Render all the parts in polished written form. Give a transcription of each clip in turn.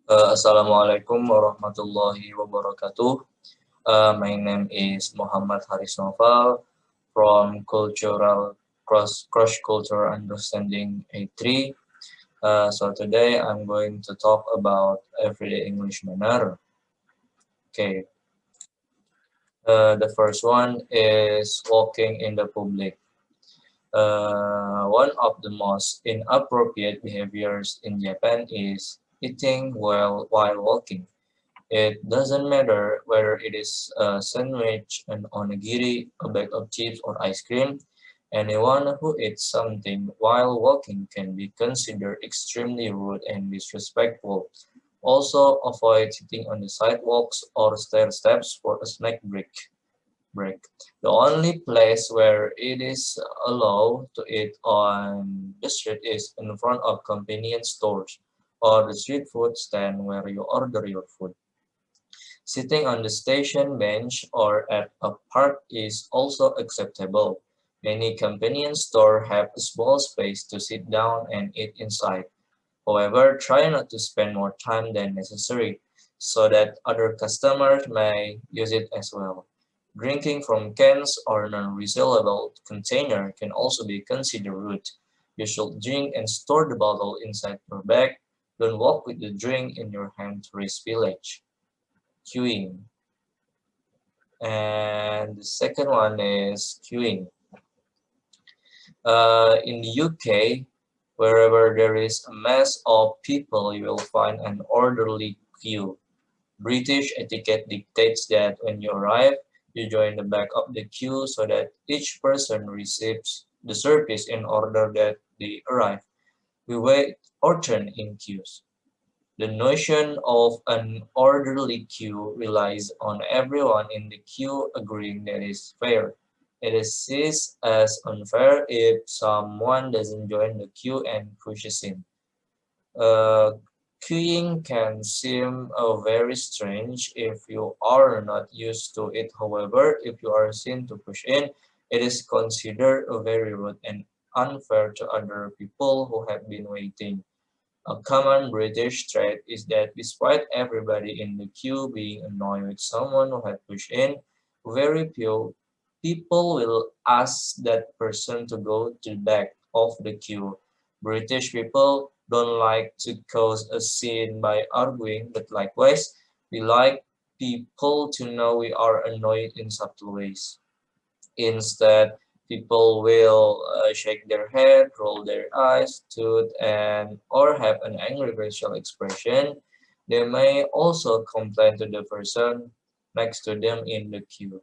Assalamualaikum warahmatullahi wabarakatuh. My name is Muhammad Haris Naufal from Cultural Cross Cultural Understanding A3. So today I'm going to talk about everyday English manner. Okay, the first one is walking in the public. One of the most inappropriate behaviors in Japan is eating while walking. It doesn't matter whether it is a sandwich, an onigiri, a bag of chips, or ice cream. Anyone who eats something while walking can be considered extremely rude and disrespectful. Also, avoid sitting on the sidewalks or stair steps for a snack break. The only place where it is allowed to eat on the street is in front of convenience stores or the street food stand where you order your food. Sitting on the station bench or at a park is also acceptable. Many convenience stores have a small space to sit down and eat inside. However, try not to spend more time than necessary so that other customers may use it as well. Drinking from cans or non-resealable container can also be considered rude. You should drink and store the bottle inside your bag. Don't walk with the drink in your hand to risk spillage. Queuing. And the second one is queuing. In the UK, wherever there is a mass of people, you will find an orderly queue. British etiquette dictates that when you arrive, you join the back of the queue so that each person receives the service in order that they arrive. We wait or turn in queues. The notion of an orderly queue relies on everyone in the queue agreeing that is fair. It is seen as unfair if someone doesn't join the queue and pushes in. Uh, Queuing can seem very strange if you are not used to it. However, if you are seen to push in, it is considered very rude and unfair to other people who have been waiting. A common British trait is that despite everybody in the queue being annoyed with someone who had pushed in, very few people will ask that person to go to the back of the queue. British people don't like to cause a scene by arguing, but likewise, we like people to know we are annoyed in subtle ways. Instead, people will shake their head, roll their eyes, toot, and or have an angry facial expression. They may also complain to the person next to them in the queue.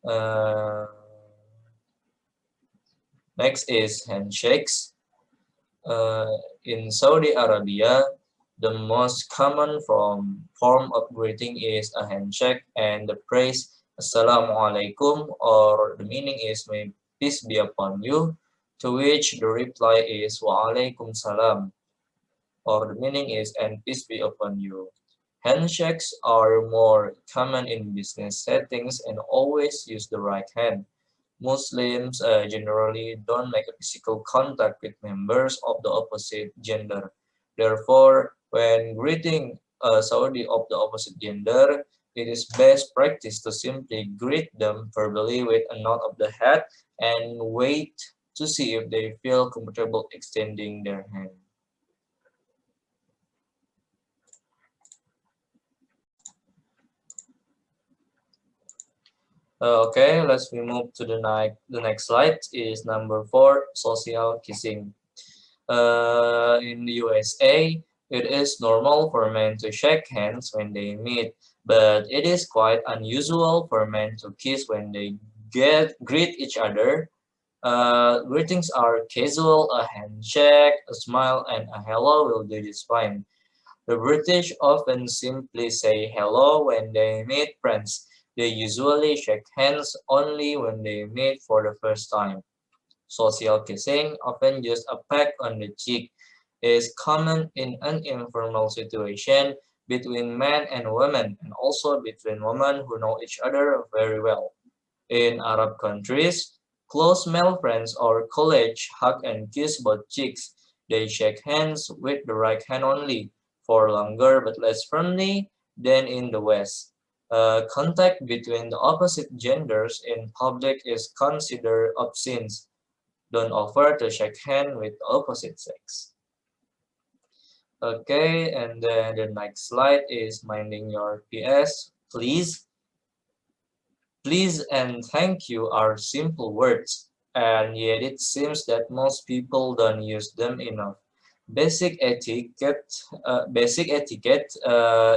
Uh, Next is handshakes. In Saudi Arabia, the most common form of greeting is a handshake and the phrase Assalamu alaikum, or the meaning is may peace be upon you, to which the reply is Wa alaikum salam, or the meaning is and peace be upon you. Handshakes are more common in business settings and always use the right hand. Muslims generally don't make physical contact with members of the opposite gender. Therefore, when greeting a Saudi of the opposite gender, it is best practice to simply greet them verbally with a nod of the head and wait to see if they feel comfortable extending their hand. Okay, let's we move to the next slide is number 4, social kissing. In the USA, it is normal for men to shake hands when they meet, but it is quite unusual for men to kiss when they greet each other. Greetings are casual, a handshake, a smile, and a hello will do just fine. The British often simply say hello when they meet friends. They usually shake hands only when they meet for the first time. Social kissing, often just a peck on the cheek, is common in an informal situation between men and women and also between women who know each other very well. In Arab countries, close male friends or colleagues hug and kiss both cheeks. They shake hands with the right hand only, for longer but less firmly than in the West. Contact between the opposite genders in public is considered obscene. Don't offer to shake hand with the opposite sex. Okay, and then the next slide is minding your PS. Please and thank you are simple words, and yet it seems that most people don't use them enough. Basic etiquette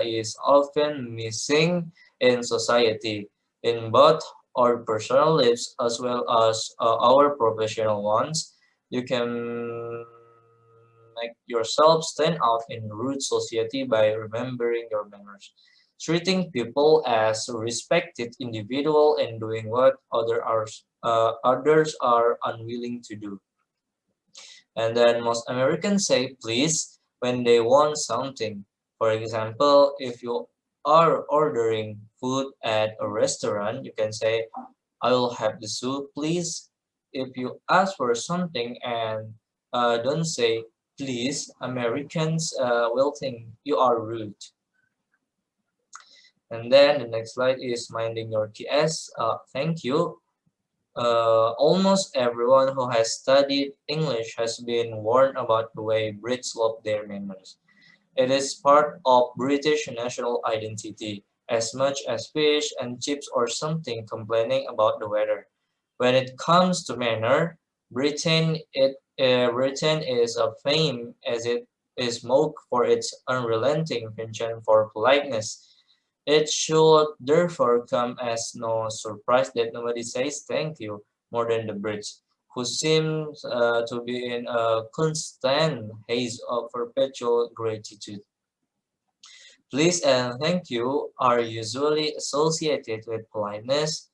is often missing in society, in both our personal lives as well as our professional ones. You can make yourself stand out in rude society by remembering your manners, treating people as respected individual and doing what others are unwilling to do. And then most Americans say please when they want something. For example, if you are ordering food at a restaurant, you can say, I will have the soup, please. If you ask for something and don't say please, Americans will think you are rude. And then the next slide is minding your TS. Thank you. Almost everyone who has studied English has been warned about the way Brits love their manners. It is part of British national identity, as much as fish and chips or something complaining about the weather. When it comes to manner, Britain is a fame as it is known for its unrelenting penchant for politeness. It should therefore come as no surprise that nobody says thank you more than the Brits, who seem to be in a constant haze of perpetual gratitude. Please and thank you are usually associated with politeness.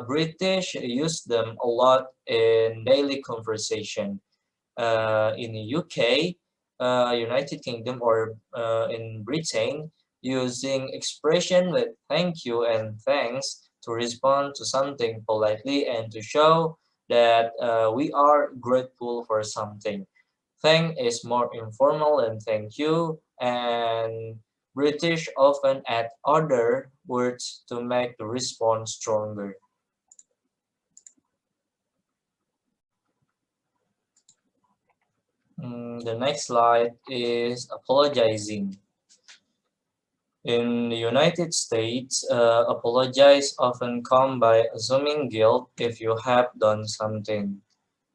British use them a lot in daily conversation. In the UK, United Kingdom, or in Britain, using expression with thank you and thanks to respond to something politely and to show that we are grateful for something. Thank is more informal than thank you, and British often add other words to make the response stronger. The next slide is apologizing. In the United States, apologize often come by assuming guilt if you have done something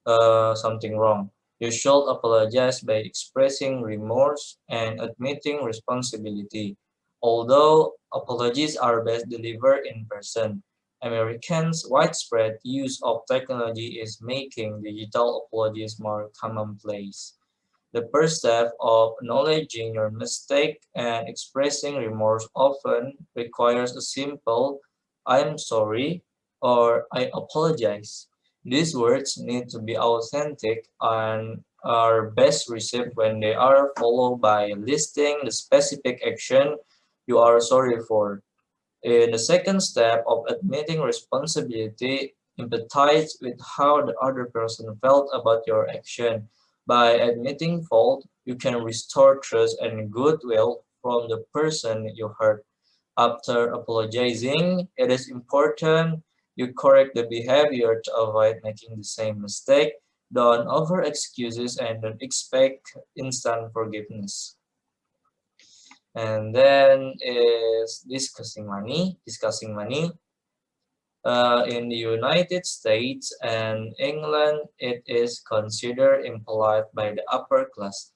wrong. You should apologize by expressing remorse and admitting responsibility. Although apologies are best delivered in person, Americans' widespread use of technology is making digital apologies more commonplace. The first step of acknowledging your mistake and expressing remorse often requires a simple "I'm sorry" or "I apologize." These words need to be authentic and are best received when they are followed by listing the specific action you are sorry for. In the second step of admitting responsibility, empathize with how the other person felt about your action. By admitting fault, you can restore trust and goodwill from the person you hurt. After apologizing, it is important you correct the behavior to avoid making the same mistake. Don't offer excuses and don't expect instant forgiveness. And then is discussing money. Discussing money. In the United States and England, it is considered impolite by the upper class,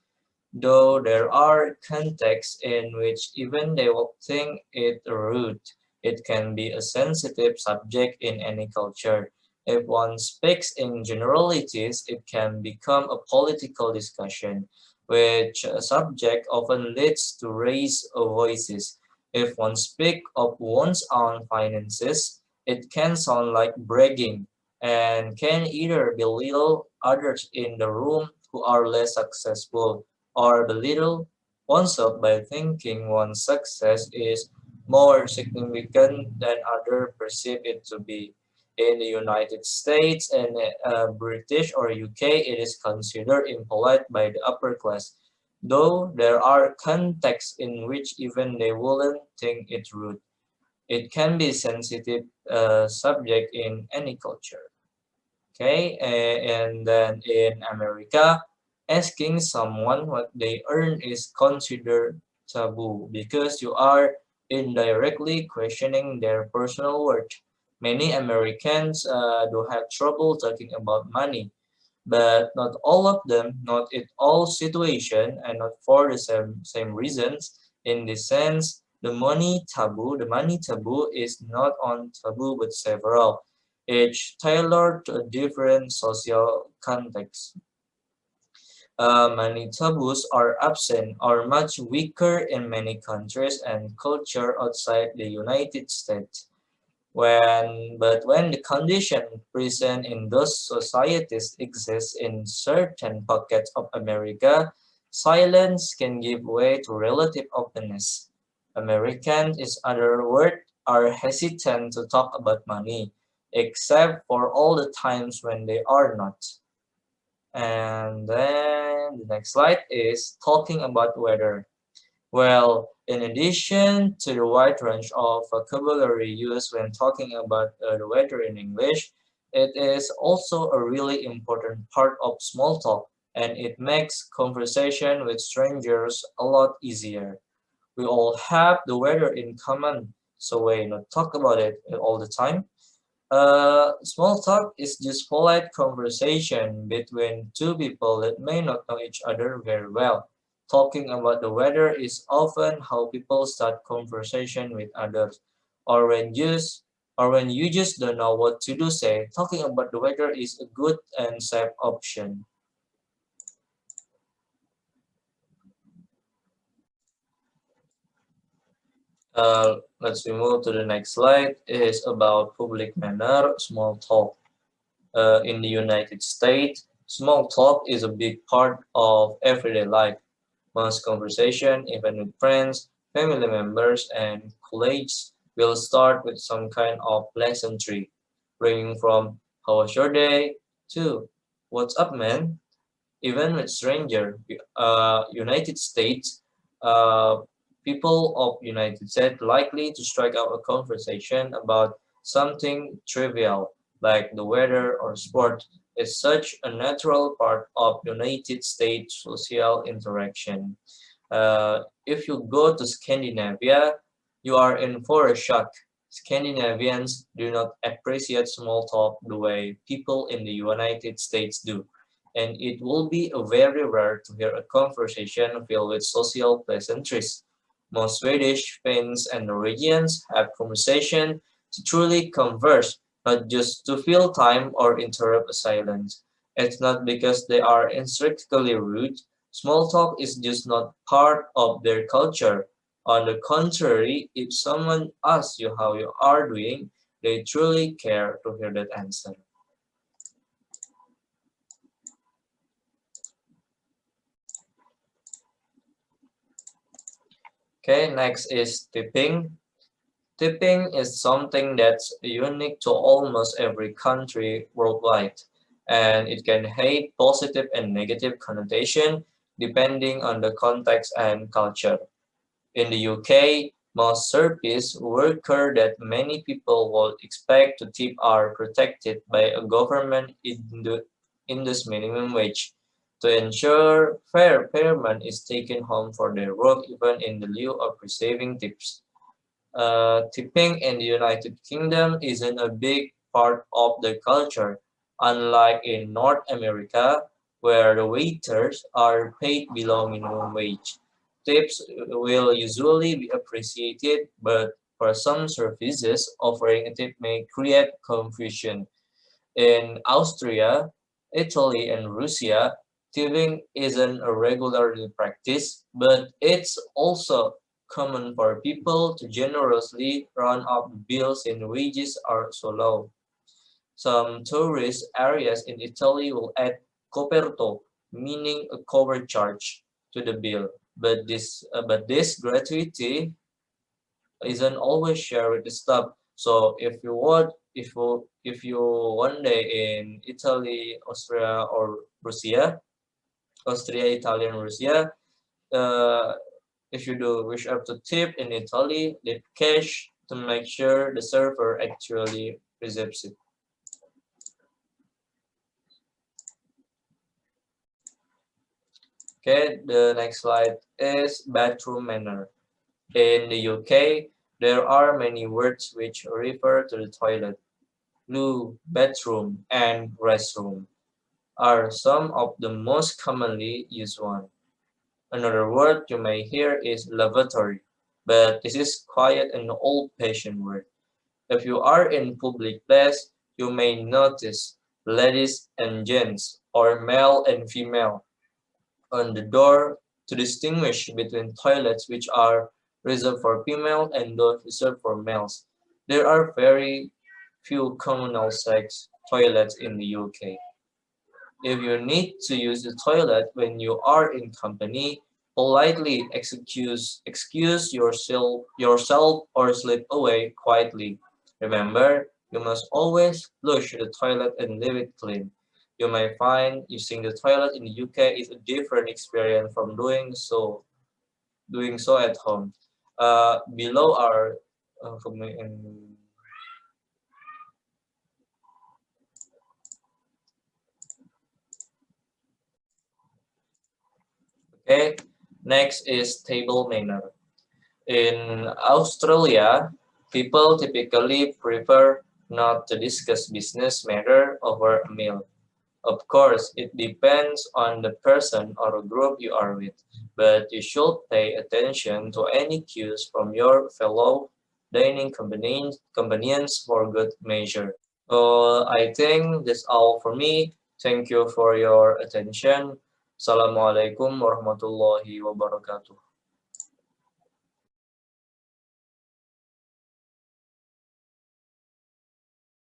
though there are contexts in which even they will think it rude. It can be a sensitive subject in any culture. If one speaks in generalities, it can become a political discussion, which subject often leads to raised voices. If one speaks of one's own finances, it can sound like bragging and can either belittle others in the room who are less successful or belittle oneself by thinking one's success is more significant than others perceive it to be. In the United States and British or UK, it is considered impolite by the upper class, though there are contexts in which even they wouldn't think it rude. It can be sensitive subject in any culture. Okay, and then in America, asking someone what they earn is considered taboo because you are indirectly questioning their personal worth. Many Americans do have trouble talking about money, but not all of them, not in all situations, and not for the same reasons. In this sense, the money taboo is not on taboo but several, each tailored to a different social context. Money taboos are absent or much weaker in many countries and culture outside the United States. When the condition present in those societies exists in certain pockets of America, silence can give way to relative openness. Americans, in other words, are hesitant to talk about money, except for all the times when they are not. And then the next slide is talking about weather. Well, in addition to the wide range of vocabulary used when talking about the weather in English, it is also a really important part of small talk, and it makes conversation with strangers a lot easier. We all have the weather in common, so we not talk about it all the time. Small talk is just polite conversation between two people that may not know each other very well. Talking about the weather is often how people start conversation with others. Or when you just don't know what to do, say talking about the weather is a good and safe option. Let's we move to the next slide. It is about public manner, small talk. In the United States, small talk is a big part of everyday life. Most conversation, even with friends, family members, and colleagues, will start with some kind of pleasantry, ranging from "How was your day?" to "What's up, man?" Even with stranger, United States, uh, people of United States likely to strike up a conversation about something trivial like the weather or sport is such a natural part of United States social interaction. If you go to Scandinavia, you are in for a shock. Scandinavians do not appreciate small talk the way people in the United States do, and it will be very rare to hear a conversation filled with social pleasantries. Most Swedish, Finns, and Norwegians have conversation to truly converse, not just to fill time or interrupt a silence. It's not because they are intrinsically rude. Small talk is just not part of their culture. On the contrary, if someone asks you how you are doing, they truly care to hear that answer. Okay, next is tipping. Tipping is something that's unique to almost every country worldwide, and it can have positive and negative connotation depending on the context and culture. In the UK, most service workers that many people would expect to tip are protected by a government induced minimum wage to ensure fair payment is taken home for their work even in the lieu of receiving tips. Tipping in the United Kingdom isn't a big part of the culture, unlike in North America, where the waiters are paid below minimum wage. Tips will usually be appreciated, but for some services, offering a tip may create confusion. In Austria, Italy, and Russia, tipping isn't a regular practice, but it's also common for people to generously run up bills when wages are so low. Some tourist areas in Italy will add coperto, meaning a cover charge, to the bill, but this gratuity isn't always shared with the staff. So if you would if you one day in Italy, Austria, Italian, Russia, uh, if you do wish up to tip in Italy, leave cash to make sure the server actually receives it. Okay, the next slide is bathroom manner. In the UK, there are many words which refer to the toilet. Loo, bathroom, and restroom are some of the most commonly used ones. Another word you may hear is lavatory, but this is quite an old-fashioned word. If you are in public place, you may notice ladies and gents or male and female on the door to distinguish between toilets which are reserved for female and those reserved for males. There are very few communal sex toilets in the UK. If you need to use the toilet when you are in company, politely excuse yourself or slip away quietly. Remember, you must always flush the toilet and leave it clean. You may find using the toilet in the UK is a different experience from doing so at home. Below are okay. Next is table manner. In Australia, people typically prefer not to discuss business matter over a meal. Of course, it depends on the person or group you are with, but you should pay attention to any cues from your fellow dining companions for good measure. I think that's all for me. Thank you for your attention. Assalamualaikum warahmatullahi wabarakatuh.